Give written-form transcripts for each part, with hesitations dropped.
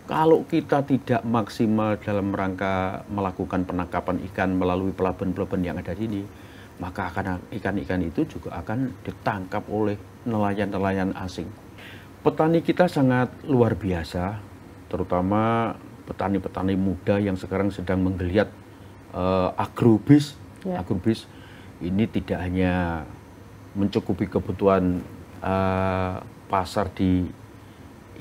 Kalau kita tidak maksimal dalam rangka melakukan penangkapan ikan melalui pelabuhan-pelabuhan yang ada di sini, maka ikan-ikan itu juga akan ditangkap oleh nelayan-nelayan asing. Petani kita sangat luar biasa, terutama petani-petani muda yang sekarang sedang menggeliat agrobis. Agrobis ini tidak hanya mencukupi kebutuhan pasar di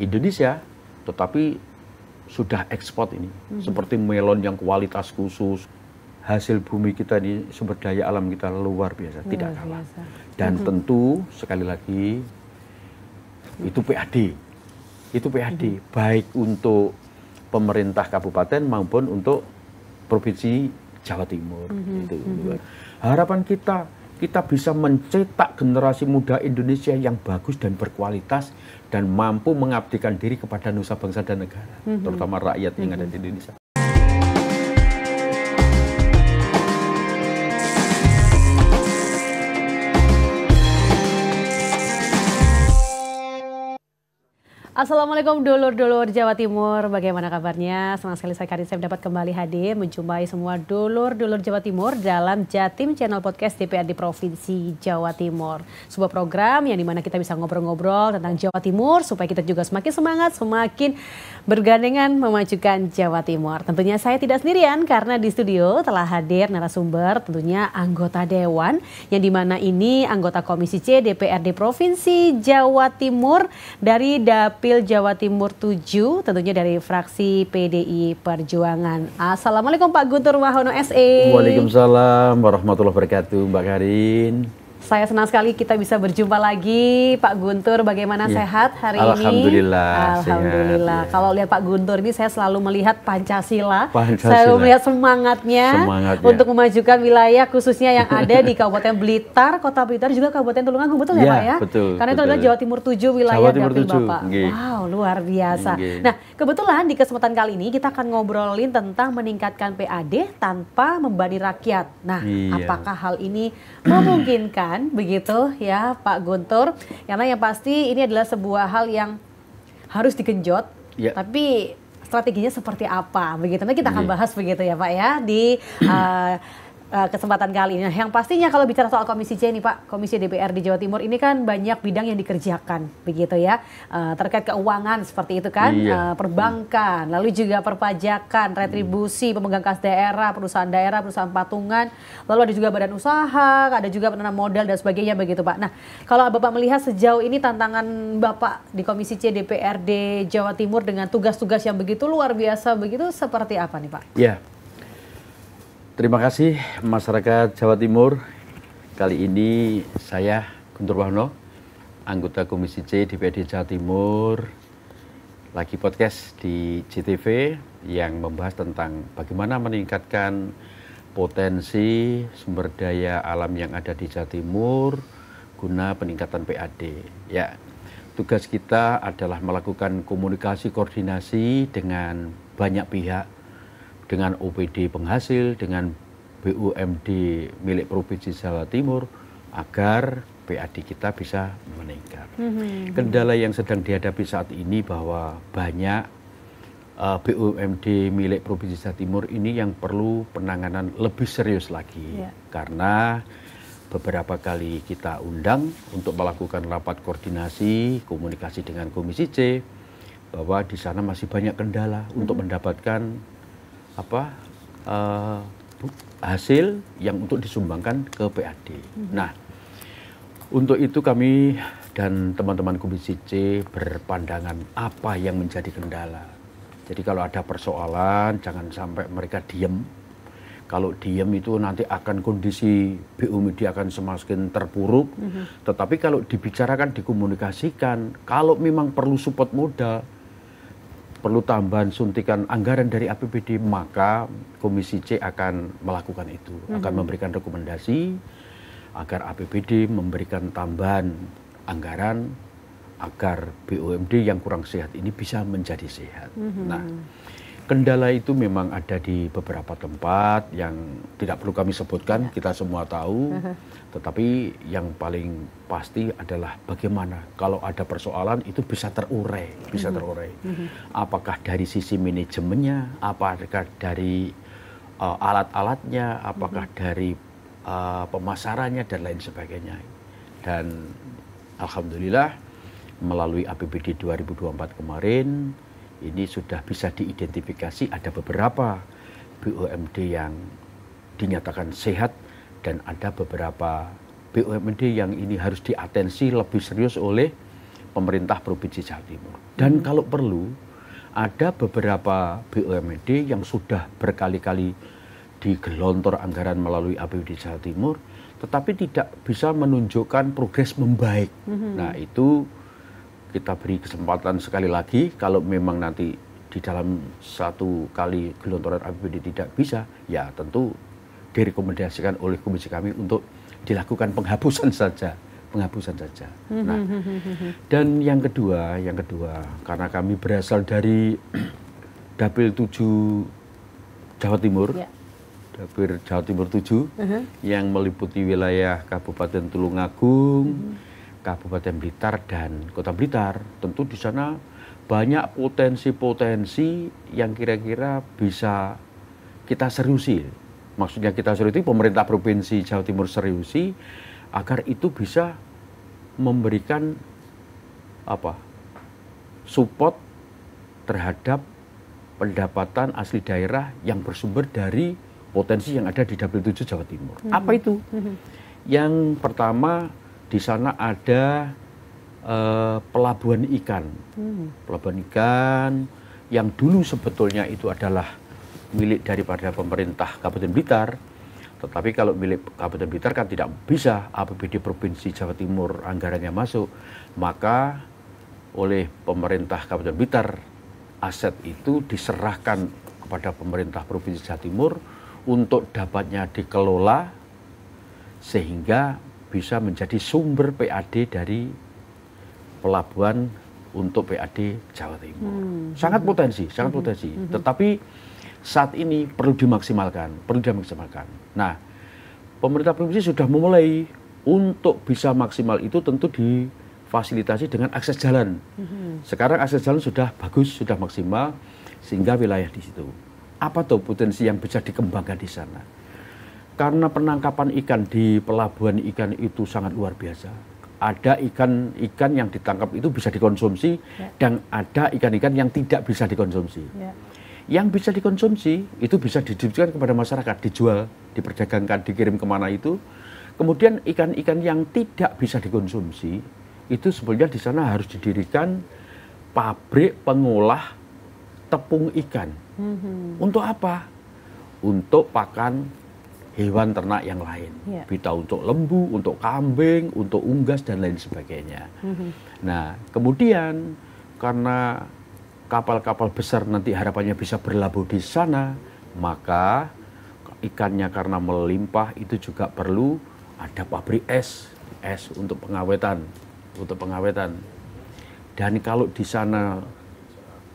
Indonesia, tetapi sudah ekspor ini, seperti melon yang kualitas khusus. Hasil bumi kita ini, sumber daya alam kita luar biasa, tidak kalah. Dan tentu sekali lagi itu PAD, baik untuk pemerintah kabupaten maupun untuk provinsi Jawa Timur. Harapan kita bisa mencetak generasi muda Indonesia yang bagus dan berkualitas dan mampu mengabdikan diri kepada nusa bangsa dan negara, terutama rakyat yang ada di Indonesia. Assalamualaikum dulur-dulur Jawa Timur, bagaimana kabarnya? Senang sekali saya dapat kembali hadir menjumpai semua dulur-dulur Jawa Timur dalam Jatim Channel Podcast DPRD Provinsi Jawa Timur. Sebuah program yang dimana kita bisa ngobrol-ngobrol tentang Jawa Timur supaya kita juga semakin semangat, semakin bergandengan memajukan Jawa Timur. Tentunya saya tidak sendirian karena di studio telah hadir narasumber, tentunya anggota Dewan yang dimana ini anggota Komisi C DPRD Provinsi Jawa Timur dari Dapil Jawa Timur 7, tentunya dari fraksi PDI Perjuangan. Assalamualaikum Pak Guntur Wahono SE. Waalaikumsalam warahmatullahi wabarakatuh, Mbak Karin. Saya senang sekali kita bisa berjumpa lagi. Pak Guntur, bagaimana sehat hari ini? Alhamdulillah. Alhamdulillah. Sehat, kalau lihat Pak Guntur ini saya selalu melihat Pancasila. Saya melihat semangatnya untuk memajukan wilayah khususnya yang ada di Kabupaten Blitar, Kota Blitar, juga Kabupaten Tulungagung, betul ya Pak ya? Betul. Karena itu adalah Jawa Timur 7 wilayah Dapil Bapak. Nge. Wow, luar biasa. Nah, kebetulan di kesempatan kali ini kita akan ngobrolin tentang meningkatkan PAD tanpa membebani rakyat. Nah, apakah hal ini memungkinkan? Begitu ya Pak Guntur, karena yang pasti ini adalah sebuah hal yang harus digenjot, tapi strateginya seperti apa begitu. Nah, kita akan bahas begitu ya Pak ya di kesempatan kali ini. Nah, yang pastinya kalau bicara soal Komisi C nih Pak, Komisi DPR di Jawa Timur ini kan banyak bidang yang dikerjakan begitu ya, terkait keuangan seperti itu kan, perbankan, lalu juga perpajakan, retribusi, pemegang kas daerah, perusahaan patungan, lalu ada juga badan usaha, ada juga penanam modal dan sebagainya begitu Pak. Nah, kalau Bapak melihat sejauh ini tantangan Bapak di Komisi C DPRD Jawa Timur dengan tugas-tugas yang begitu luar biasa begitu, seperti apa nih Pak? Ya. Terima kasih masyarakat Jawa Timur. Kali ini saya Guntur Wahono, anggota Komisi C DPRD Jawa Timur, lagi podcast di JTV yang membahas tentang bagaimana meningkatkan potensi sumber daya alam yang ada di Jawa Timur guna peningkatan PAD. Ya, tugas kita adalah melakukan komunikasi koordinasi dengan banyak pihak, dengan OPD penghasil, dengan BUMD milik Provinsi Jawa Timur, agar PAD kita bisa meningkat. Kendala yang sedang dihadapi saat ini bahwa banyak BUMD milik Provinsi Jawa Timur ini yang perlu penanganan lebih serius lagi. Karena beberapa kali kita undang untuk melakukan rapat koordinasi, komunikasi dengan Komisi C, bahwa di sana masih banyak kendala untuk mendapatkan hasil yang untuk disumbangkan ke PAD. Nah, untuk itu kami dan teman-teman Komisi C berpandangan apa yang menjadi kendala. Jadi kalau ada persoalan jangan sampai mereka diem. Kalau diem itu nanti akan kondisi BUMD akan semakin terpuruk. Tetapi kalau dibicarakan, dikomunikasikan, kalau memang perlu support modal, perlu tambahan suntikan anggaran dari APBD, maka Komisi C akan melakukan itu, akan memberikan rekomendasi agar APBD memberikan tambahan anggaran agar BUMD yang kurang sehat ini bisa menjadi sehat. Nah, Kendala itu memang ada di beberapa tempat yang tidak perlu kami sebutkan, kita semua tahu. Tetapi yang paling pasti adalah bagaimana kalau ada persoalan itu bisa terurai, Apakah dari sisi manajemennya, apakah dari alat-alatnya, apakah dari pemasarannya dan lain sebagainya. Dan alhamdulillah melalui APBD 2024 kemarin ini sudah bisa diidentifikasi ada beberapa BUMD yang dinyatakan sehat dan ada beberapa BUMD yang ini harus diatensi lebih serius oleh pemerintah Provinsi Jawa Timur. Dan kalau perlu ada beberapa BUMD yang sudah berkali-kali digelontor anggaran melalui APBD Jawa Timur tetapi tidak bisa menunjukkan progres membaik. Nah, itu kita beri kesempatan sekali lagi, kalau memang nanti di dalam satu kali gelontoran APBD tidak bisa, ya tentu direkomendasikan oleh komisi kami untuk dilakukan penghapusan saja. Nah, dan yang kedua, karena kami berasal dari Dapil 7 Jawa Timur, Dapil Jawa Timur 7, yang meliputi wilayah Kabupaten Tulungagung, Kabupaten Blitar dan Kota Blitar. Tentu di sana banyak potensi-potensi yang kira-kira bisa kita seriusi. Maksudnya kita seriusi, pemerintah Provinsi Jawa Timur seriusi agar itu bisa memberikan support terhadap pendapatan asli daerah yang bersumber dari potensi yang ada di Dapil 7 Jawa Timur. Apa itu? Yang pertama, di sana ada pelabuhan ikan. Pelabuhan ikan yang dulu sebetulnya itu adalah milik daripada pemerintah Kabupaten Blitar. Tetapi kalau milik Kabupaten Blitar kan tidak bisa APBD Provinsi Jawa Timur anggarannya masuk. Maka oleh pemerintah Kabupaten Blitar aset itu diserahkan kepada pemerintah Provinsi Jawa Timur untuk dapatnya dikelola sehingga bisa menjadi sumber PAD dari pelabuhan untuk PAD Jawa Timur. Sangat potensi. Tetapi saat ini perlu dimaksimalkan. Nah, pemerintah provinsi sudah memulai untuk bisa maksimal itu tentu difasilitasi dengan akses jalan. Sekarang akses jalan sudah bagus, sudah maksimal, sehingga wilayah di situ. Apa tuh potensi yang bisa dikembangkan di sana? Karena penangkapan ikan di pelabuhan ikan itu sangat luar biasa. Ada ikan yang ditangkap itu bisa dikonsumsi, dan ada ikan-ikan yang tidak bisa dikonsumsi. Yang bisa dikonsumsi itu bisa didistribusikan kepada masyarakat, dijual, diperdagangkan, dikirim kemana itu. Kemudian ikan-ikan yang tidak bisa dikonsumsi itu sebenarnya di sana harus didirikan pabrik pengolah tepung ikan. Untuk apa? Untuk pakan hewan ternak yang lain, bisa untuk lembu, untuk kambing, untuk unggas dan lain sebagainya. Nah, kemudian karena kapal-kapal besar nanti harapannya bisa berlabuh di sana, maka ikannya karena melimpah itu juga perlu ada pabrik es untuk pengawetan, Dan kalau di sana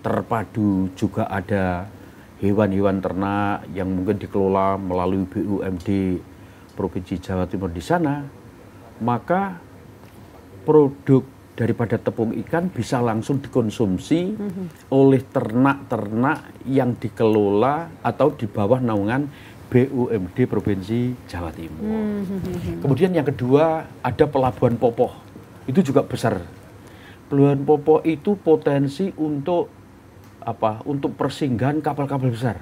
terpadu juga ada hewan-hewan ternak yang mungkin dikelola melalui BUMD Provinsi Jawa Timur di sana, maka produk daripada tepung ikan bisa langsung dikonsumsi oleh ternak-ternak yang dikelola atau di bawah naungan BUMD Provinsi Jawa Timur. Kemudian yang kedua ada pelabuhan Popoh, itu juga besar. Pelabuhan Popoh itu potensi untuk persinggahan kapal-kapal besar.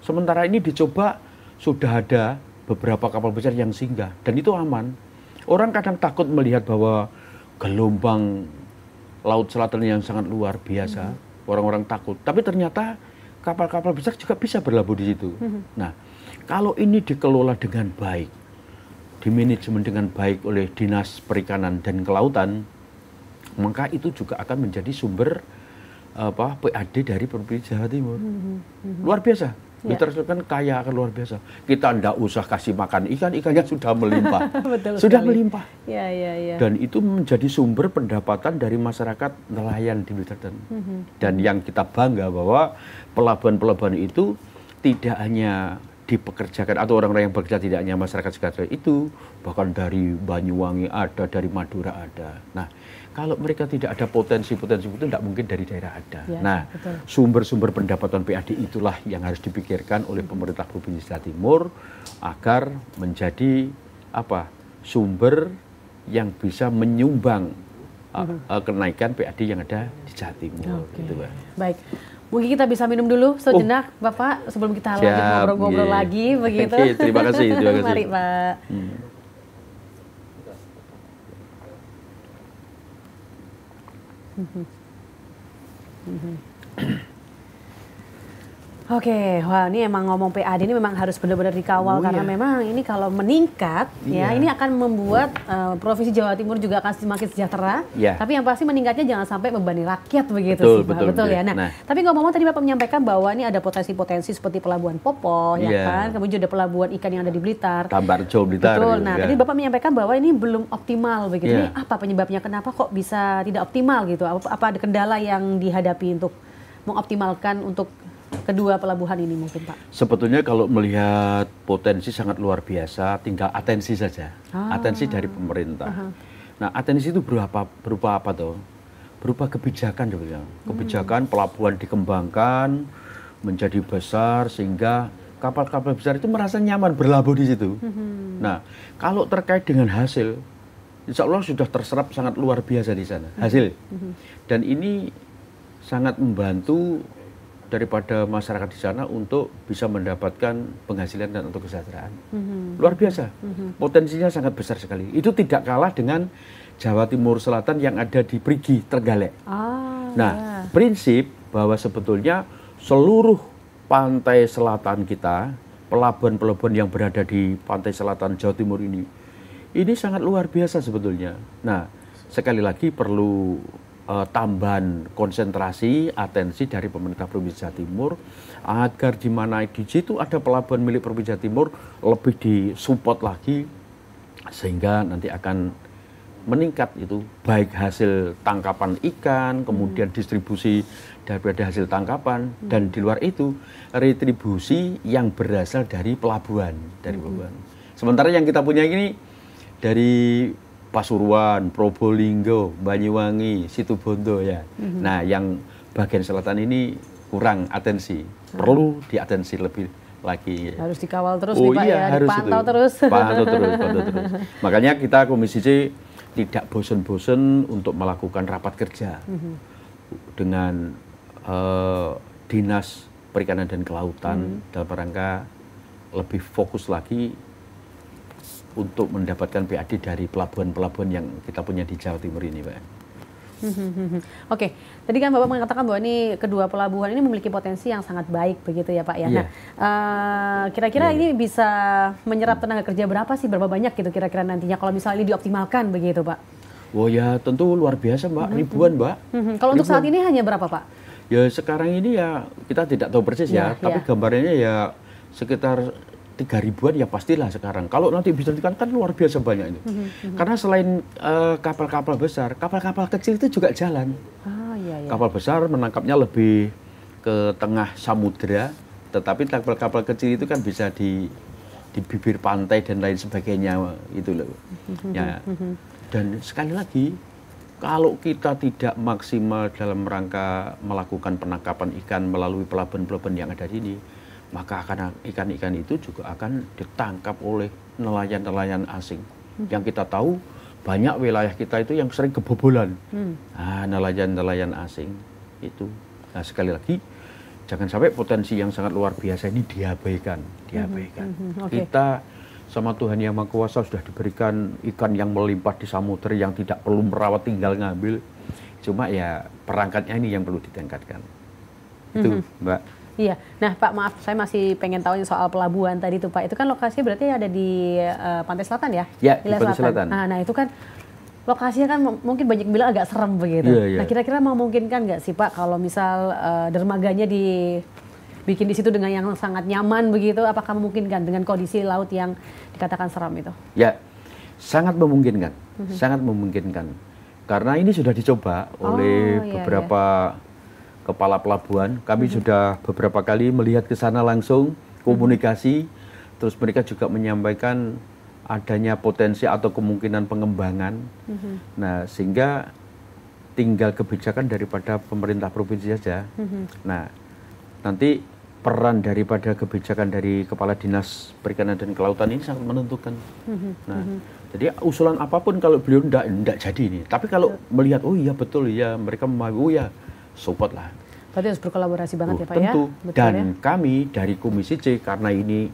Sementara ini dicoba sudah ada beberapa kapal besar yang singgah dan itu aman. Orang kadang takut melihat bahwa gelombang laut selatan yang sangat luar biasa, orang-orang takut. Tapi ternyata kapal-kapal besar juga bisa berlabuh di situ. Nah, kalau ini dikelola dengan baik, dimanajemen dengan baik oleh Dinas Perikanan dan Kelautan, maka itu juga akan menjadi sumber PAD dari Provinsi Jawa Timur. Luar biasa. Mitra kan kaya akan luar biasa. Kita ndak usah kasih makan ikan, ikannya sudah melimpah. Betul sudah sekali. melimpah. Dan itu menjadi sumber pendapatan dari masyarakat nelayan di Blitar. Dan yang kita bangga bahwa pelabuhan-pelabuhan itu tidak hanya dipekerjakan atau orang-orang yang bekerja, tidak hanya masyarakat sekitar itu, bahkan dari Banyuwangi ada, dari Madura ada. Nah, kalau mereka tidak ada potensi-potensi itu tidak mungkin dari daerah ada. Ya, nah, sumber-sumber pendapatan PAD itulah yang harus dipikirkan oleh pemerintah Provinsi Jawa Timur agar menjadi sumber yang bisa menyumbang kenaikan PAD yang ada di Jawa Timur. Gitu, Pak. Baik. Mungkin kita bisa minum dulu sejenak, Bapak, sebelum kita lanjut ngobrol-ngobrol lagi, begitu. Terima kasih. Mari, Pak. Oke, wah ini emang ngomong PAD ini memang harus benar-benar dikawal karena memang ini kalau meningkat ya ini akan membuat Provinsi Jawa Timur juga akan semakin sejahtera. Tapi yang pasti meningkatnya jangan sampai membebani rakyat begitu betul ya. Nah, tapi ngomong-ngomong tadi Bapak menyampaikan bahwa ini ada potensi-potensi seperti pelabuhan Popoh ya kan, kemudian juga ada pelabuhan ikan yang ada di Blitar. Tambarjo Blitar. Betul. Nah, tadi Bapak menyampaikan bahwa ini belum optimal begitu. Ini apa penyebabnya? Kenapa kok bisa tidak optimal gitu? Apa ada kendala yang dihadapi untuk mengoptimalkan untuk kedua pelabuhan ini mungkin, Pak? Sebetulnya kalau melihat potensi sangat luar biasa, tinggal atensi saja. Atensi dari pemerintah. Nah, atensi itu berupa apa tuh? Berupa kebijakan sebenarnya. Kebijakan pelabuhan dikembangkan menjadi besar sehingga kapal-kapal besar itu merasa nyaman berlabuh di situ. Nah, kalau terkait dengan hasil, insya Allah sudah terserap sangat luar biasa di sana hasil. Dan ini sangat membantu daripada masyarakat di sana untuk bisa mendapatkan penghasilan dan untuk kesejahteraan. Luar biasa. Potensinya sangat besar sekali. Itu tidak kalah dengan Jawa Timur Selatan yang ada di Perigi, Trenggalek. Prinsip bahwa sebetulnya seluruh pantai selatan kita, pelabuhan-pelabuhan yang berada di pantai selatan Jawa Timur ini sangat luar biasa sebetulnya. Nah, sekali lagi perlu tambahan konsentrasi, atensi dari pemerintah Provinsi Jawa Timur agar di mana di situ ada pelabuhan milik Provinsi Jawa Timur lebih disupport lagi sehingga nanti akan meningkat itu baik hasil tangkapan ikan, kemudian distribusi daripada hasil tangkapan dan di luar itu retribusi yang berasal dari pelabuhan, Sementara yang kita punya ini dari Pasuruan, Probolinggo, Banyuwangi, Situbondo ya. Nah, yang bagian selatan ini kurang atensi, perlu diatensi lebih lagi. Harus dikawal terus nih Pak ya, dipantau terus. Pantau terus. Makanya kita Komisi C tidak bosan-bosan untuk melakukan rapat kerja dengan Dinas Perikanan dan Kelautan dalam rangka lebih fokus lagi untuk mendapatkan PAD dari pelabuhan-pelabuhan yang kita punya di Jawa Timur ini, Pak. Oke, tadi kan Bapak mengatakan bahwa ini kedua pelabuhan ini memiliki potensi yang sangat baik begitu ya Pak ya. Nah, kira-kira ini bisa menyerap tenaga kerja berapa sih, berapa banyak gitu kira-kira nantinya kalau misalnya ini dioptimalkan begitu Pak? Oh ya tentu luar biasa Mbak, ribuan Mbak. Kalau untuk saat ini hanya berapa Pak? Ya sekarang ini ya kita tidak tahu persis tapi gambarnya ya sekitar 3.000-an ya pastilah sekarang. Kalau nanti bisa kan luar biasa banyak ini. Karena selain kapal-kapal besar, kapal-kapal kecil itu juga jalan. Kapal besar menangkapnya lebih ke tengah samudera, tetapi kapal-kapal kecil itu kan bisa di bibir pantai dan lain sebagainya itu loh. Ya. Dan sekali lagi, kalau kita tidak maksimal dalam rangka melakukan penangkapan ikan melalui pelabuhan-pelabuhan yang ada di sini, maka akan ikan-ikan itu juga akan ditangkap oleh nelayan-nelayan asing. Yang kita tahu banyak wilayah kita itu yang sering kebobolan. Nelayan-nelayan asing itu. Nah sekali lagi jangan sampai potensi yang sangat luar biasa ini diabaikan. Kita sama Tuhan Yang Maha Kuasa sudah diberikan ikan yang melimpah di samudera yang tidak perlu merawat, tinggal ngambil. Cuma ya perangkatnya ini yang perlu ditingkatkan. Itu Mbak. Iya, nah Pak maaf saya masih pengen tahu soal pelabuhan tadi tuh Pak. Itu kan lokasinya berarti ada di Pantai Selatan ya? Ya, di Pantai Selatan. Nah itu kan lokasinya kan mungkin banyak bilang agak serem begitu. Nah kira-kira memungkinkan nggak sih Pak kalau misal dermaganya bikin di situ dengan yang sangat nyaman begitu, apakah memungkinkan dengan kondisi laut yang dikatakan seram itu? Ya, sangat memungkinkan, sangat memungkinkan. Karena ini sudah dicoba oleh beberapa kepala pelabuhan. Kami sudah beberapa kali melihat ke sana langsung, komunikasi, terus mereka juga menyampaikan adanya potensi atau kemungkinan pengembangan. Nah, sehingga tinggal kebijakan daripada pemerintah provinsi saja. Nah, nanti peran daripada kebijakan dari Kepala Dinas Perikanan dan Kelautan ini sangat menentukan. Nah, jadi usulan apapun kalau beliau enggak jadi ini. Tapi kalau melihat, oh iya betul ya, mereka mau ya, support lah. Berarti harus berkolaborasi banget ya Pak ya? Tentu. Dan kami dari Komisi C, karena ini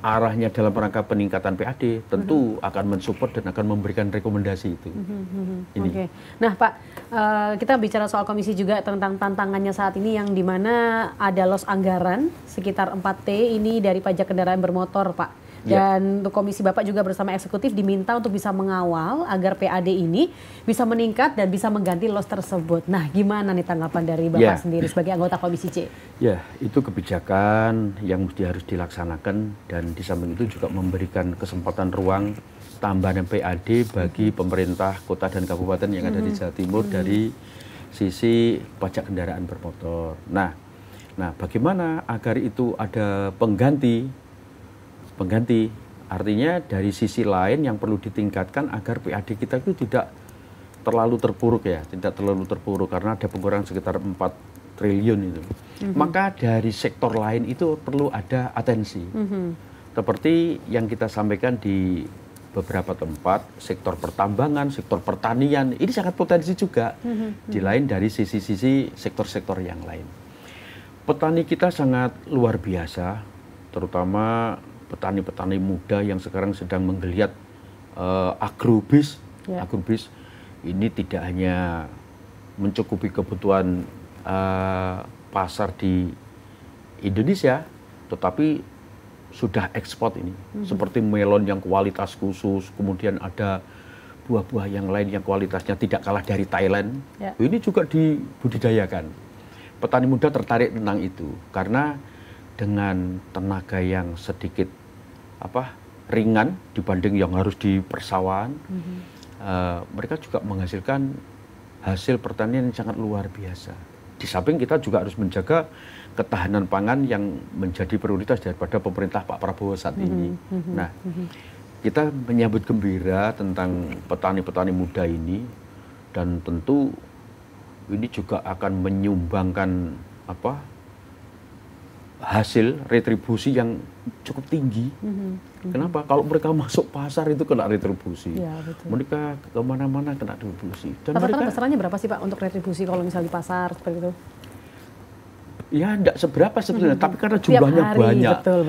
arahnya dalam rangka peningkatan PAD, tentu akan mensupport dan akan memberikan rekomendasi itu. Oke. Nah Pak, kita bicara soal komisi juga tentang tantangannya saat ini yang dimana ada loss anggaran sekitar 4T ini dari pajak kendaraan bermotor Pak. Dan untuk komisi Bapak juga bersama eksekutif diminta untuk bisa mengawal agar PAD ini bisa meningkat dan bisa mengganti loss tersebut. Nah gimana nih tanggapan dari Bapak sendiri sebagai anggota Komisi C? Ya, itu kebijakan yang mesti harus dilaksanakan dan di samping itu juga memberikan kesempatan ruang tambahan PAD bagi pemerintah kota dan kabupaten yang ada di Jawa Timur dari sisi pajak kendaraan bermotor. Nah, bagaimana agar itu ada pengganti artinya dari sisi lain yang perlu ditingkatkan agar PAD kita itu tidak terlalu terpuruk ya, tidak terlalu terpuruk karena ada pengurangan sekitar 4 triliun itu. Maka dari sektor lain itu perlu ada atensi. Seperti yang kita sampaikan di beberapa tempat, sektor pertambangan, sektor pertanian, ini sangat potensi juga. Di lain dari sisi-sisi sektor-sektor yang lain. Petani kita sangat luar biasa, terutama petani-petani muda yang sekarang sedang menggeliat agrobis. Agrobis ini tidak hanya mencukupi kebutuhan pasar di Indonesia, tetapi sudah ekspor ini. Seperti melon yang kualitas khusus, kemudian ada buah-buah yang lain yang kualitasnya tidak kalah dari Thailand. Ini juga dibudidayakan. Petani muda tertarik tentang itu karena dengan tenaga yang sedikit ringan dibanding yang harus di persawahan, mereka juga menghasilkan hasil pertanian yang sangat luar biasa. Di samping kita juga harus menjaga ketahanan pangan yang menjadi prioritas daripada pemerintah Pak Prabowo saat ini. Nah, kita menyambut gembira tentang petani-petani muda ini dan tentu ini juga akan menyumbangkan hasil retribusi yang cukup tinggi. Kenapa? Kalau mereka masuk pasar itu kena retribusi. Mereka kemana-mana kena retribusi. Dan rata-rata besarannya berapa sih Pak untuk retribusi kalau misalnya di pasar seperti itu? Ya enggak seberapa sebetulnya, tapi karena jumlahnya banyak. Betul.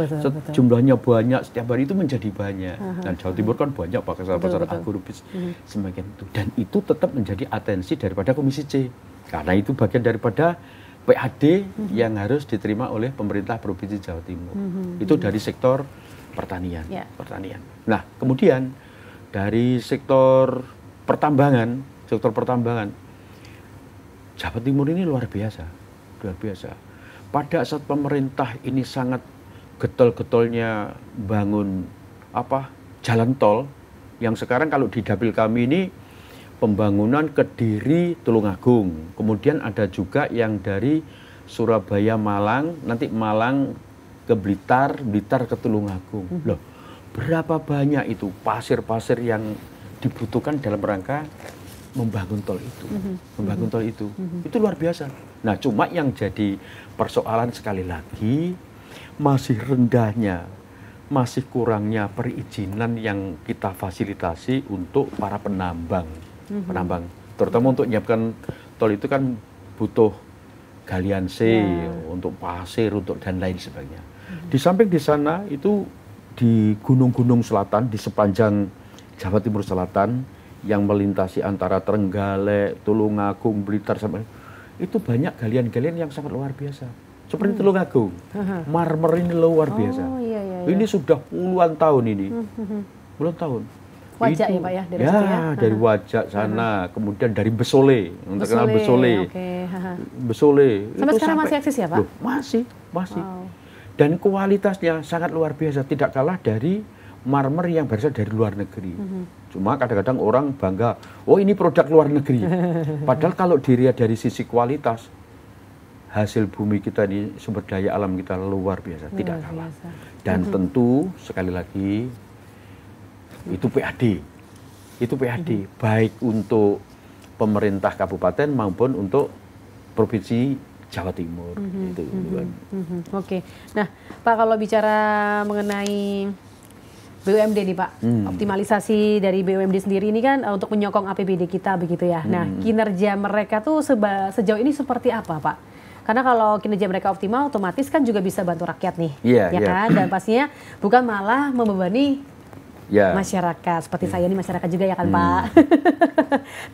Jumlahnya banyak, setiap hari itu menjadi banyak. Dan Jawa Timur kan banyak pasar-pasar agrobis semakin itu. Dan itu tetap menjadi atensi daripada Komisi C. Karena itu bagian daripada PAD yang harus diterima oleh pemerintah Provinsi Jawa Timur. Itu dari sektor pertanian. Nah, kemudian dari sektor pertambangan, Jawa Timur ini luar biasa. Pada saat pemerintah ini sangat getol-getolnya bangun jalan tol yang sekarang kalau di dapil kami ini pembangunan Kediri Tulungagung, kemudian ada juga yang dari Surabaya Malang, nanti Malang ke Blitar, Blitar ke Tulungagung. Loh, berapa banyak itu pasir-pasir yang dibutuhkan dalam rangka membangun tol itu, itu luar biasa. Nah, cuma yang jadi persoalan sekali lagi masih rendahnya, masih kurangnya perizinan yang kita fasilitasi untuk para penambang. Terutama untuk menyiapkan tol itu kan butuh galian C untuk pasir, untuk dan lain sebagainya. Di samping di sana itu di gunung-gunung selatan di sepanjang Jawa Timur Selatan yang melintasi antara Trenggalek, Tulungagung, Blitar sampai itu banyak galian-galian yang sangat luar biasa. Seperti Tulungagung, marmer ini luar biasa. Ini sudah puluhan tahun ini, puluhan tahun. Wajak itu, ya Pak ya? Dari ya, situ ya? dari Wajak sana, kemudian dari Besole, yang terkenal Besole. Okay. Besole. Sampai sekarang masih eksis ya Pak? Loh, masih. Wow. Dan kualitasnya sangat luar biasa, tidak kalah dari marmer yang berasal dari luar negeri. Cuma kadang-kadang orang bangga, oh ini produk luar negeri. Padahal kalau dilihat dari sisi kualitas, hasil bumi kita ini, sumber daya alam kita luar biasa, tidak kalah. Dan tentu sekali lagi itu PAD. Itu PAD baik untuk pemerintah kabupaten maupun untuk provinsi Jawa Timur. Oke. Nah, Pak kalau bicara mengenai BUMD nih Pak, optimalisasi dari BUMD sendiri ini kan untuk menyokong APBD kita begitu ya. Nah, kinerja mereka tuh sejauh ini seperti apa Pak? Karena kalau kinerja mereka optimal, otomatis kan juga bisa bantu rakyat nih, kan? Dan pastinya bukan malah membebani masyarakat. Seperti saya ini masyarakat juga ya kan Pak.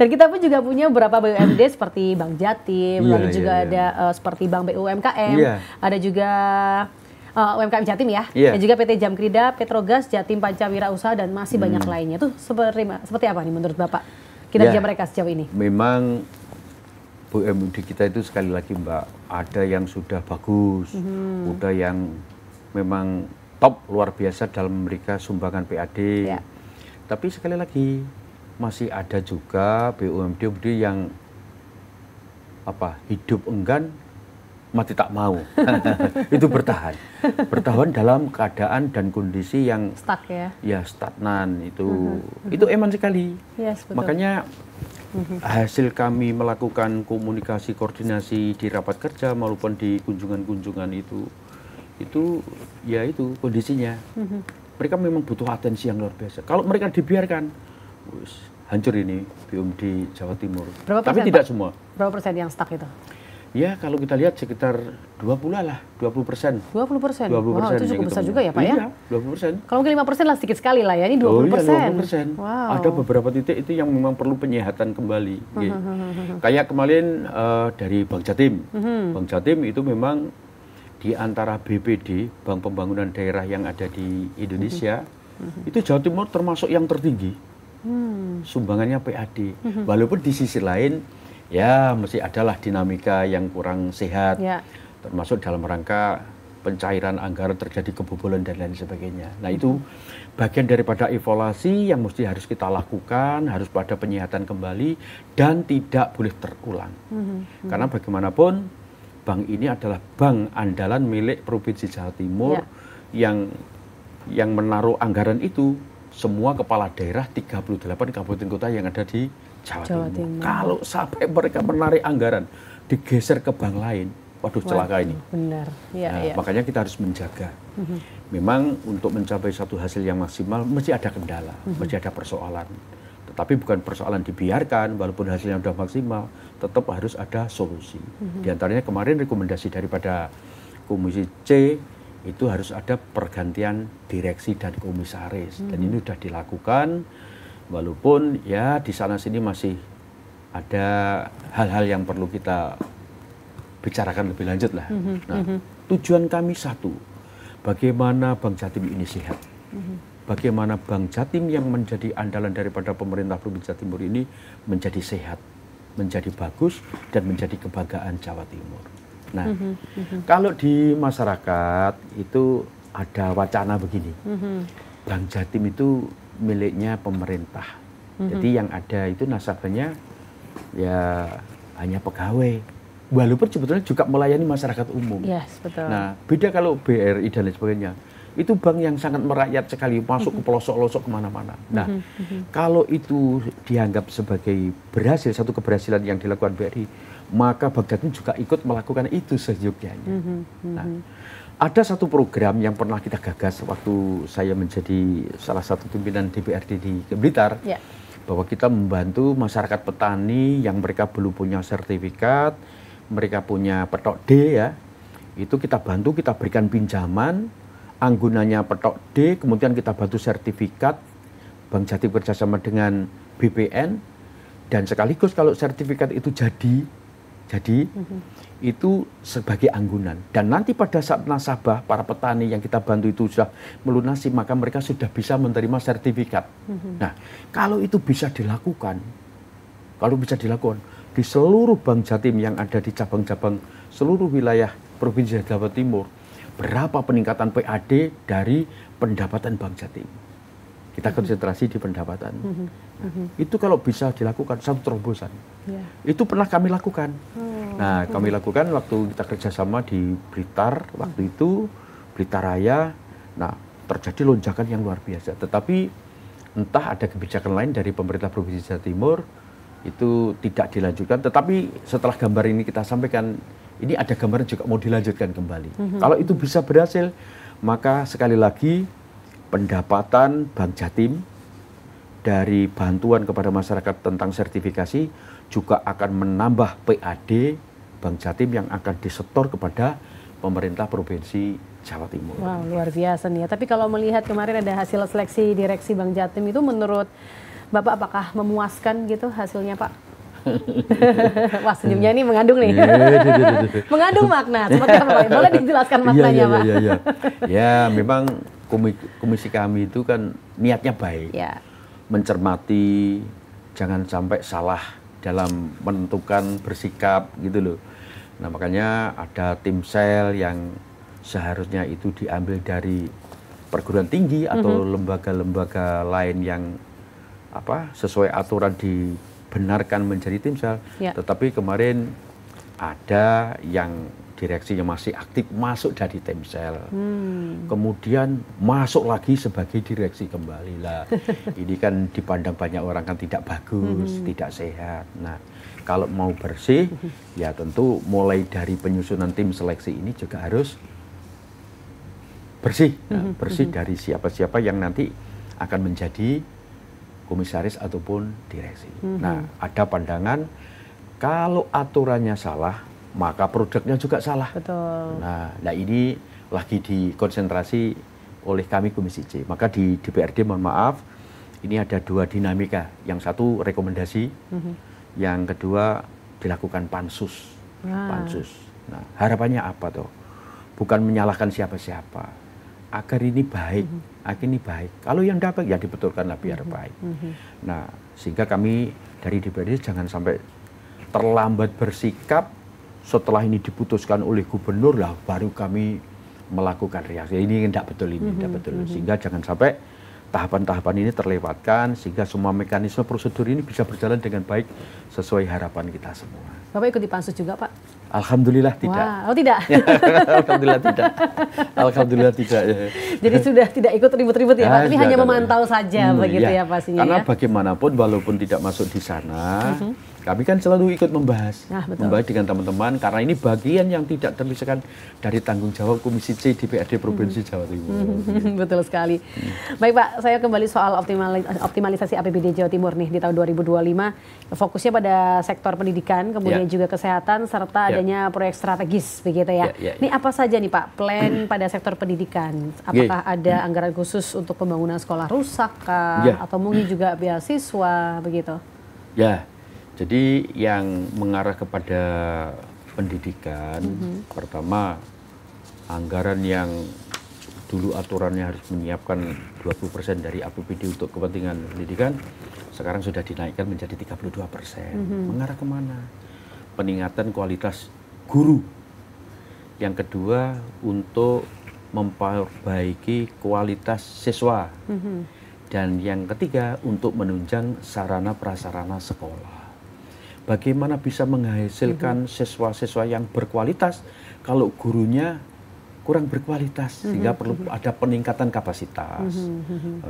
Dan kita pun juga punya beberapa BUMD seperti Bank Jatim, lalu juga ada seperti Bank BUMKM, ada juga UMKM Jatim ya, dan juga PT Jamkrida, Petrogas, Jatim Pancawira Usaha, dan masih banyak lainnya. Itu seperti apa nih menurut Bapak kinerja mereka sejauh ini? Memang BUMD kita itu sekali lagi Mbak, ada yang sudah bagus, ada yang memang top luar biasa dalam memberikan sumbangan PAD. Tapi sekali lagi masih ada juga BUMD yang hidup enggan mati tak mau. Itu bertahan dalam keadaan dan kondisi yang stuck ya, stagnan itu eman sekali. Betul. Makanya hasil kami melakukan komunikasi koordinasi di rapat kerja maupun di kunjungan-kunjungan itu kondisinya mereka memang butuh atensi yang luar biasa. Kalau mereka dibiarkan hancur ini BUMD Jawa Timur. Tapi tidak semua. Berapa persen yang stuck itu? Ya kalau kita lihat sekitar 20%. 20%? 20%? 20%. Wow, itu cukup besar juga ya Pak ya? Iya, 20%. Kalau mungkin 5% lah sedikit sekali lah ya, ini 20%. Oh iya, 20%. Wow. Ada beberapa titik itu yang memang perlu penyehatan kembali. Kayak kemarin dari Bank Jatim. Bank Jatim itu memang di antara BPD, Bank Pembangunan Daerah yang ada di Indonesia, itu Jawa Timur termasuk yang tertinggi. Sumbangannya PAD. Walaupun di sisi lain, ya masih adalah dinamika yang kurang sehat, termasuk dalam rangka pencairan anggaran terjadi kebobolan dan lain sebagainya. Nah itu bagian daripada evaluasi yang mesti harus kita lakukan, harus pada penyehatan kembali dan tidak boleh terulang. Karena bagaimanapun bank ini adalah bank andalan milik Provinsi Jawa Timur yang menaruh anggaran itu semua kepala daerah 38 kabupaten kota yang ada di Jawa Timur. Kalau sampai mereka menarik anggaran digeser ke bank lain, waduh celaka ini. Benar. Makanya kita harus menjaga. Memang untuk mencapai satu hasil yang maksimal mesti ada kendala, mesti ada persoalan. Tetapi bukan persoalan dibiarkan, walaupun hasilnya sudah maksimal, tetap harus ada solusi. Di antaranya kemarin rekomendasi daripada Komisi C itu harus ada pergantian direksi dan komisaris, dan ini sudah dilakukan. Walaupun ya di sana sini masih ada hal-hal yang perlu kita bicarakan lebih lanjut lah. Tujuan kami satu, bagaimana Bank Jatim ini sehat. Bagaimana Bank Jatim yang menjadi andalan daripada pemerintah Provinsi Jawa Timur ini menjadi sehat, menjadi bagus, dan menjadi kebanggaan Jawa Timur. Nah, kalau di masyarakat itu ada wacana begini, Bank Jatim itu miliknya pemerintah. Jadi yang ada itu nasabahnya ya hanya pegawai. Walaupun sebetulnya juga melayani masyarakat umum. Betul. Nah, beda kalau BRI dan lain sebagainya. Itu bank yang sangat merakyat sekali, masuk ke pelosok-pelosok kemana-mana. Nah, kalau itu dianggap sebagai berhasil, satu keberhasilan yang dilakukan BRI, maka Bank Jatim juga ikut melakukan itu seyogyanya. Nah, ada satu program yang pernah kita gagas waktu saya menjadi salah satu pimpinan DPRD di Blitar, bahwa kita membantu masyarakat petani yang mereka belum punya sertifikat, mereka punya petok D ya, itu kita bantu, kita berikan pinjaman, anggunannya petok D, kemudian kita bantu sertifikat, Bank Jatim kerjasama dengan BPN, dan sekaligus kalau sertifikat itu jadi Jadi itu sebagai anggunan. Dan nanti pada saat nasabah, para petani yang kita bantu itu sudah melunasi, maka mereka sudah bisa menerima sertifikat. Nah, kalau itu bisa dilakukan, di seluruh Bank Jatim yang ada di cabang-cabang seluruh wilayah Provinsi Jawa Timur, berapa peningkatan PAD dari pendapatan Bank Jatim? Kita konsentrasi di pendapatan. Itu kalau bisa dilakukan satu terobosan. Itu pernah kami lakukan. Nah, kami lakukan waktu kita kerjasama di Blitar, waktu itu Blitar Raya. Nah, terjadi lonjakan yang luar biasa. Tetapi entah ada kebijakan lain dari pemerintah Provinsi Jawa Timur, itu tidak dilanjutkan. Tetapi setelah gambar ini kita sampaikan, ini ada gambaran juga mau dilanjutkan kembali. Kalau itu bisa berhasil, maka sekali lagi pendapatan Bank Jatim dari bantuan kepada masyarakat tentang sertifikasi juga akan menambah PAD Bank Jatim yang akan disetor kepada pemerintah Provinsi Jawa Timur. Wow, luar biasa nih ya. Tapi kalau melihat kemarin ada hasil seleksi direksi Bank Jatim itu, menurut Bapak apakah memuaskan gitu hasilnya, Pak? Wah, senyumnya ini mengandung nih. Mengandung makna. Seperti apa, Pak? Boleh dijelaskan maknanya, Pak? Ya, memang komisi kami itu kan niatnya baik. Mencermati, jangan sampai salah dalam menentukan bersikap gitu loh. Nah, makanya ada tim sel yang seharusnya itu diambil dari perguruan tinggi atau lembaga-lembaga lain yang sesuai aturan dibenarkan menjadi tim sel. Tetapi kemarin ada yang direksinya masih aktif masuk dari tim sel, kemudian masuk lagi sebagai direksi kembali lah. Ini kan dipandang banyak orang kan tidak bagus, tidak sehat. Nah, kalau mau bersih, ya tentu mulai dari penyusunan tim seleksi ini juga harus bersih. Nah, bersih dari siapa-siapa yang nanti akan menjadi komisaris ataupun direksi. Nah, ada pandangan kalau aturannya salah, maka produknya juga salah. Betul. Nah, ini lagi dikonsentrasi oleh kami Komisi C. Maka di DPRD, mohon maaf, ini ada dua dinamika. Yang satu rekomendasi, yang kedua dilakukan pansus. Pansus. Nah, harapannya apa toh? Bukan menyalahkan siapa-siapa. Agar ini baik, agar ini baik. Kalau yang dapat ya dibetulkanlah biar baik. Nah, sehingga kami dari DPRD jangan sampai terlambat bersikap. Setelah ini diputuskan oleh gubernur lah baru kami melakukan reaksi. Ini tidak betul, ini tidak betul. Sehingga jangan sampai tahapan-tahapan ini terlewatkan, sehingga semua mekanisme prosedur ini bisa berjalan dengan baik sesuai harapan kita semua. Bapak ikut di pansus juga, Pak? Alhamdulillah tidak. Oh, tidak? Alhamdulillah tidak. Alhamdulillah tidak. Ya. Jadi sudah tidak ikut ribut-ribut ya, Pak? Tapi hanya memantau saja begitu ya pastinya. Karena bagaimanapun walaupun tidak masuk di sana, kami kan selalu ikut membahas. Membahas dengan teman-teman, karena ini bagian yang tidak terpisahkan dari tanggung jawab Komisi C DPRD Provinsi Jawa Timur. Betul sekali. Baik, Pak, saya kembali soal optimalisasi APBD Jawa Timur nih di tahun 2025. Fokusnya pada sektor pendidikan, kemudian juga kesehatan, serta adanya proyek strategis, begitu ya. Ini apa saja nih, Pak, plan pada sektor pendidikan? Apakah ada anggaran khusus untuk pembangunan sekolah rusak, atau mungkin juga beasiswa, begitu? Ya. Jadi yang mengarah kepada pendidikan, pertama anggaran yang dulu aturannya harus menyiapkan 20% dari APBD untuk kepentingan pendidikan, sekarang sudah dinaikkan menjadi 32%. Mengarah kemana? Peningkatan kualitas guru. Yang kedua, untuk memperbaiki kualitas siswa. Dan yang ketiga, untuk menunjang sarana prasarana sekolah. Bagaimana bisa menghasilkan siswa-siswa yang berkualitas kalau gurunya kurang berkualitas, sehingga perlu ada peningkatan kapasitas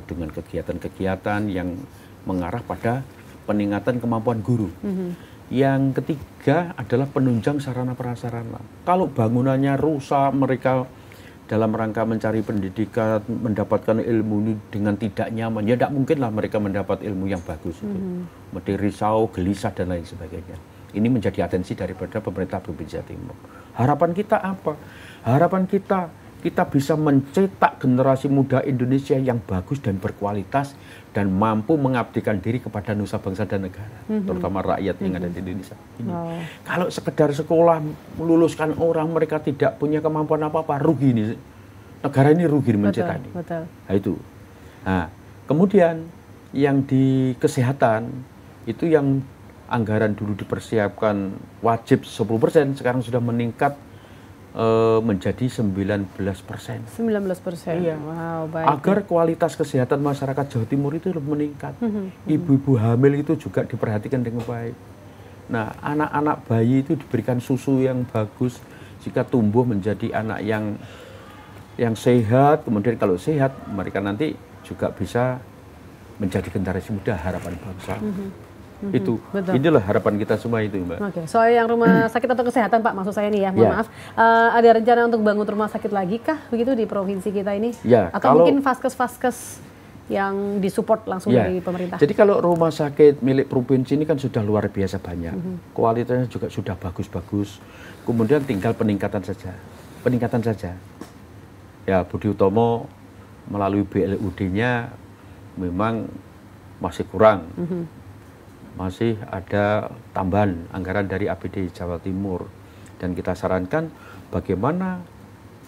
dengan kegiatan-kegiatan yang mengarah pada peningkatan kemampuan guru. Yang ketiga adalah penunjang sarana prasarana. Kalau bangunannya rusak, mereka dalam rangka mencari pendidikan, mendapatkan ilmu dengan tidak nyaman, ya tidak mungkinlah mereka mendapat ilmu yang bagus itu. Mesti risau, gelisah dan lain sebagainya. Ini menjadi atensi daripada pemerintah Provinsi Jawa Timur. Harapan kita apa? Harapan kita kita bisa mencetak generasi muda Indonesia yang bagus dan berkualitas dan mampu mengabdikan diri kepada nusa bangsa dan negara, terutama rakyat yang ada di Indonesia ini. Kalau sekedar sekolah meluluskan orang, mereka tidak punya kemampuan apa-apa, rugi ini. Negara ini rugi mencetak ini. Nah, itu. Nah, kemudian yang di kesehatan itu yang anggaran dulu dipersiapkan wajib 10%, sekarang sudah meningkat menjadi 19%. 19%. Iya. Wow, baik. Agar kualitas kesehatan masyarakat Jawa Timur itu meningkat. Ibu-ibu hamil itu juga diperhatikan dengan baik. Nah, anak-anak bayi itu diberikan susu yang bagus jika tumbuh menjadi anak yang sehat. Kemudian kalau sehat, mereka nanti juga bisa menjadi generasi muda harapan bangsa. Itu, inilah harapan kita semua itu, Mbak. Oke, soal yang rumah sakit atau kesehatan, Pak, maksud saya nih ya, mohon maaf, ada rencana untuk bangun rumah sakit lagi kah, begitu di provinsi kita ini? Ya, atau mungkin vaskes-vaskes yang disupport langsung dari pemerintah? Jadi kalau rumah sakit milik provinsi ini kan sudah luar biasa banyak, kualitasnya juga sudah bagus-bagus, kemudian tinggal peningkatan saja. Ya, Budi Utomo melalui BLUD-nya memang masih kurang. Masih ada tambahan anggaran dari APD Jawa Timur, dan kita sarankan bagaimana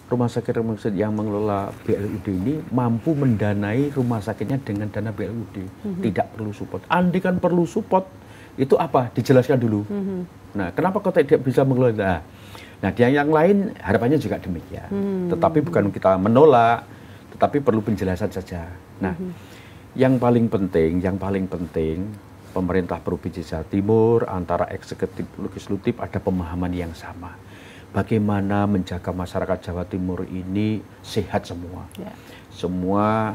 rumah sakit yang mengelola BLUD ini mampu mendanai rumah sakitnya dengan dana BLUD, tidak perlu support. Andai kan perlu support, itu apa? Dijelaskan dulu. Nah, kenapa kok tidak bisa mengelola? Nah, yang lain harapannya juga demikian. Tetapi bukan kita menolak, tetapi perlu penjelasan saja. Nah, yang paling penting pemerintah Provinsi Jawa Timur, antara eksekutif legislatif ada pemahaman yang sama. Bagaimana menjaga masyarakat Jawa Timur ini sehat semua. Semua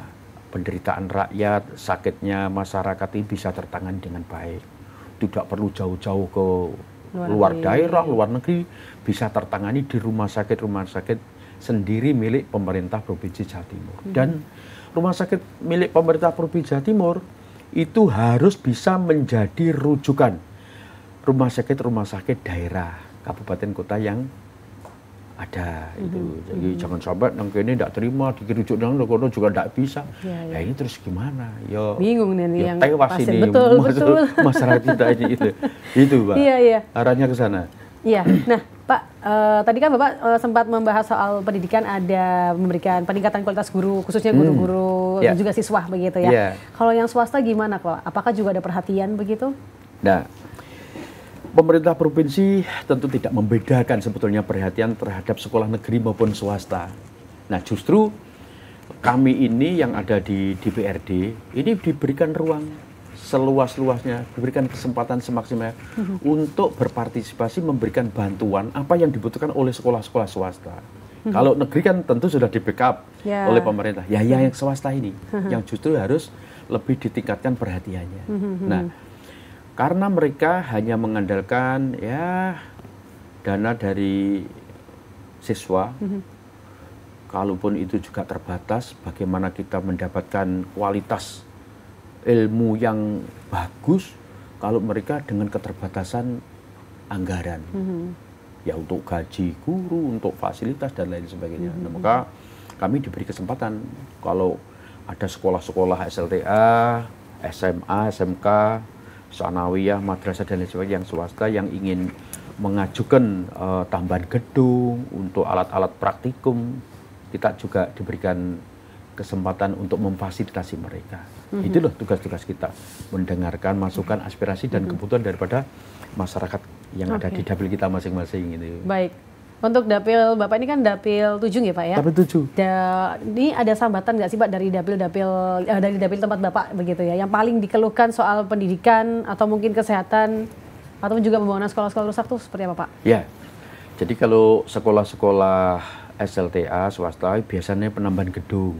penderitaan rakyat, sakitnya masyarakat ini bisa tertangani dengan baik. Tidak perlu jauh-jauh ke luar daerah, luar negeri, bisa tertangani di rumah sakit sendiri milik pemerintah Provinsi Jawa Timur. Dan rumah sakit milik pemerintah Provinsi Jawa Timur itu harus bisa menjadi rujukan rumah sakit daerah kabupaten kota yang ada itu. Jadi jangan sampai nang kene ndak terima dirujuk nang kono juga ndak bisa. Ya ini terus gimana? Ya bingung nih yang tewas ini betul. Masyarakat kita ini itu. Itu, Pak. Iya. Arahnya ke sana. Iya. Nah, Pak, tadi kan Bapak sempat membahas soal pendidikan, ada memberikan peningkatan kualitas guru, khususnya guru-guru dan juga siswa begitu ya. Kalau yang swasta gimana, Pak? Apakah juga ada perhatian begitu? Nah, pemerintah provinsi tentu tidak membedakan sebetulnya perhatian terhadap sekolah negeri maupun swasta. Nah, justru kami ini yang ada di DPRD ini diberikan ruang seluas-luasnya, diberikan kesempatan semaksimal untuk berpartisipasi memberikan bantuan apa yang dibutuhkan oleh sekolah-sekolah swasta. Kalau negeri kan tentu sudah di-backup oleh pemerintah. Yang swasta ini yang justru harus lebih ditingkatkan perhatiannya. Nah, karena mereka hanya mengandalkan dana dari siswa, kalaupun itu juga terbatas, bagaimana kita mendapatkan kualitas ilmu yang bagus kalau mereka dengan keterbatasan anggaran. Ya untuk gaji guru, untuk fasilitas dan lain sebagainya. Nah, maka kami diberi kesempatan kalau ada sekolah-sekolah SLTA, SMA, SMK, Sanawiyah, madrasah dan lain sebagainya yang swasta yang ingin mengajukan tambahan gedung untuk alat-alat praktikum, kita juga diberikan kesempatan untuk memfasilitasi mereka. Itu loh tugas-tugas kita, mendengarkan masukan, aspirasi dan kebutuhan daripada masyarakat yang ada di dapil kita masing-masing gitu. Baik. Untuk dapil Bapak ini kan dapil 7 ya Pak ya? Dapil 7. Ini ada sambatan nggak sih Pak dari dapil tempat Bapak begitu ya? Yang paling dikeluhkan soal pendidikan atau mungkin kesehatan atau juga pembangunan sekolah-sekolah rusak tuh seperti apa Pak? Ya, jadi kalau sekolah-sekolah SLTA swasta biasanya penambahan gedung,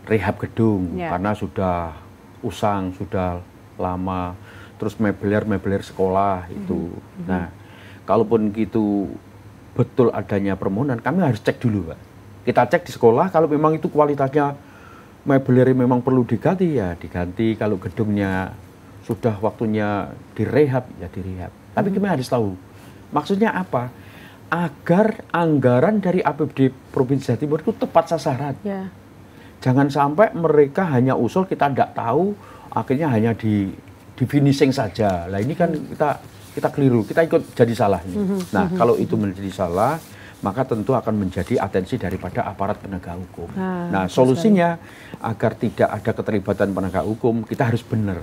rehab gedung karena sudah usang, sudah lama, terus mebeler sekolah itu. Nah, kalaupun gitu betul adanya permohonan, kami harus cek dulu, Pak. Kita cek di sekolah, kalau memang itu kualitasnya mebeler memang perlu diganti, ya diganti. Kalau gedungnya sudah waktunya direhab, ya direhab. Tapi kami harus tahu, maksudnya apa? agar anggaran dari APBD Provinsi Jawa Timur itu tepat sasaran. Ya. Jangan sampai mereka hanya usul kita tidak tahu, akhirnya hanya di finishing saja. Lah ini kan kita keliru, kita ikut jadi salah nih. Nah, kalau itu menjadi salah, maka tentu akan menjadi atensi daripada aparat penegak hukum. Nah, solusinya agar tidak ada keterlibatan penegak hukum, kita harus benar.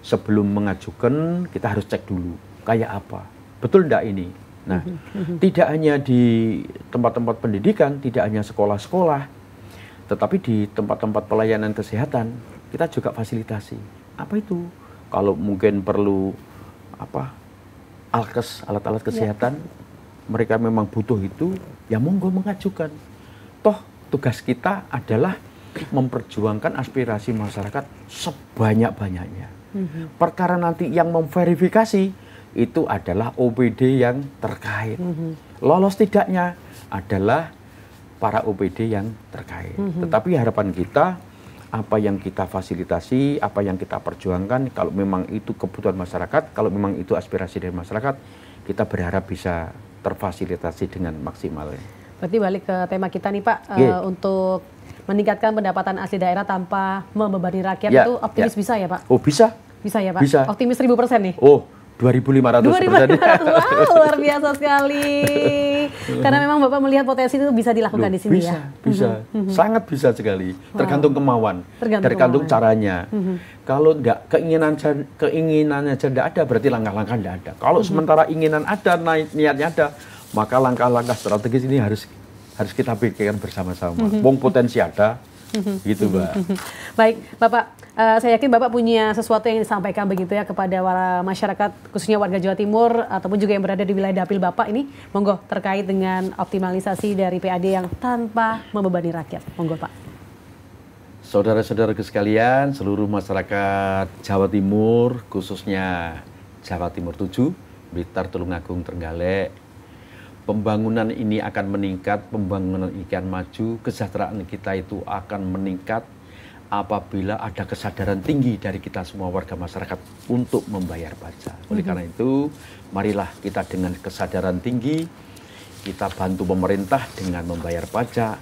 Sebelum mengajukan, kita harus cek dulu kayak apa. Betul enggak ini? Nah, tidak hanya di tempat-tempat pendidikan, tidak hanya sekolah-sekolah, tetapi di tempat-tempat pelayanan kesehatan, kita juga fasilitasi. Apa itu? Kalau mungkin perlu alkes, alat-alat kesehatan, mereka memang butuh itu, ya monggo mengajukan. Toh tugas kita adalah memperjuangkan aspirasi masyarakat sebanyak-banyaknya. Perkara nanti yang memverifikasi, itu adalah OPD yang terkait. Lolos tidaknya adalah para OPD yang terkait. Tetapi harapan kita, apa yang kita fasilitasi, apa yang kita perjuangkan, kalau memang itu kebutuhan masyarakat, kalau memang itu aspirasi dari masyarakat, kita berharap bisa terfasilitasi dengan maksimal. Berarti balik ke tema kita nih Pak, untuk meningkatkan pendapatan asli daerah tanpa membebani rakyat, itu optimis bisa ya Pak? Oh bisa. Bisa ya Pak? Bisa. Optimis 1000% nih? Oh 2.500%. 2.500, wow, luar biasa sekali. Karena memang Bapak melihat potensi itu bisa dilakukan di sini bisa, ya? Bisa, sangat bisa sekali. Tergantung kemauan, tergantung caranya. Kalau enggak, keinginannya aja enggak ada, berarti langkah-langkah enggak ada. Kalau sementara inginan ada, niatnya ada, maka langkah-langkah strategis ini harus kita pikirkan bersama-sama. Wong potensi ada, gitu Mbak. Baik, Bapak, saya yakin Bapak punya sesuatu yang disampaikan begitu ya kepada masyarakat, khususnya warga Jawa Timur ataupun juga yang berada di wilayah dapil Bapak ini, monggo terkait dengan optimalisasi dari PAD yang tanpa membebani rakyat. Monggo Pak. Saudara-saudara sekalian, seluruh masyarakat Jawa Timur, khususnya Jawa Timur 7, Blitar, Tulungagung, Trenggalek, pembangunan ini akan meningkat, pembangunan ikan maju, kesejahteraan kita itu akan meningkat apabila ada kesadaran tinggi dari kita semua warga masyarakat untuk membayar pajak. Oleh karena itu, marilah kita dengan kesadaran tinggi, kita bantu pemerintah dengan membayar pajak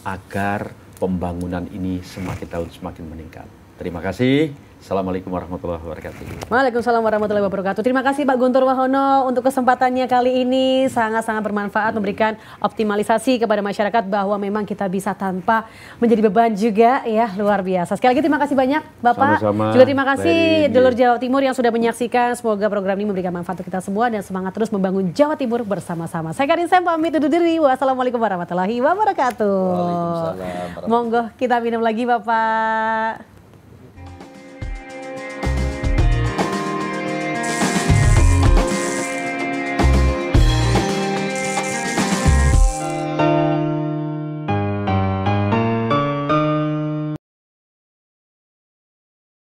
agar pembangunan ini semakin tahun semakin meningkat. Terima kasih. Assalamualaikum warahmatullahi wabarakatuh. Waalaikumsalam warahmatullahi wabarakatuh. Terima kasih Pak Guntur Wahono untuk kesempatannya kali ini. Sangat-sangat bermanfaat, memberikan optimalisasi kepada masyarakat bahwa memang kita bisa tanpa menjadi beban juga ya. Luar biasa. Sekali lagi terima kasih banyak Bapak. Sama-sama. Juga terima kasih dulur Jawa Timur yang sudah menyaksikan. Semoga program ini memberikan manfaat untuk kita semua dan semangat terus membangun Jawa Timur bersama-sama. Saya Karin Sem pamit undur diri. Wassalamualaikum warahmatullahi wabarakatuh. Waalaikumsalam. Monggo kita minum lagi Bapak.